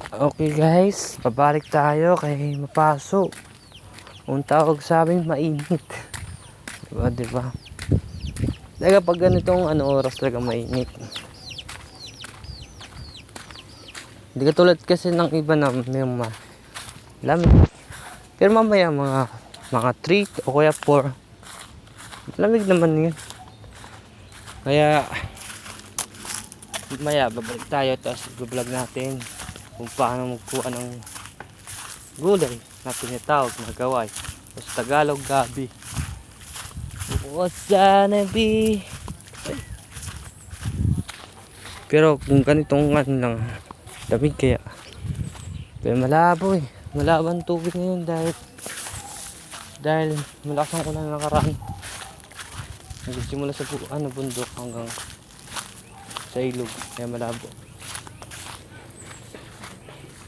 Okay guys, pabalik tayo kay Mapaso. Ang tawag sa amin mainit. Diba? Talaga pag ganitong oras talaga mainit. Hindi katulad kasi ng iba na may lamig. Pero mamaya mga 3 o kaya 4. Lamig naman yun. Kaya mamaya babalik tayo tapos i-vlog natin kung paano magkuha ng gulay na tinatawag na gaway o sa Tagalog gabi. Wasanabe. Pero kung ganitong lang lamig kaya pero malabo malabo ang tubig ngayon dahil malakas ang ulan nakaraan. Nagsimula sa bundok hanggang sa ilog kaya malabo.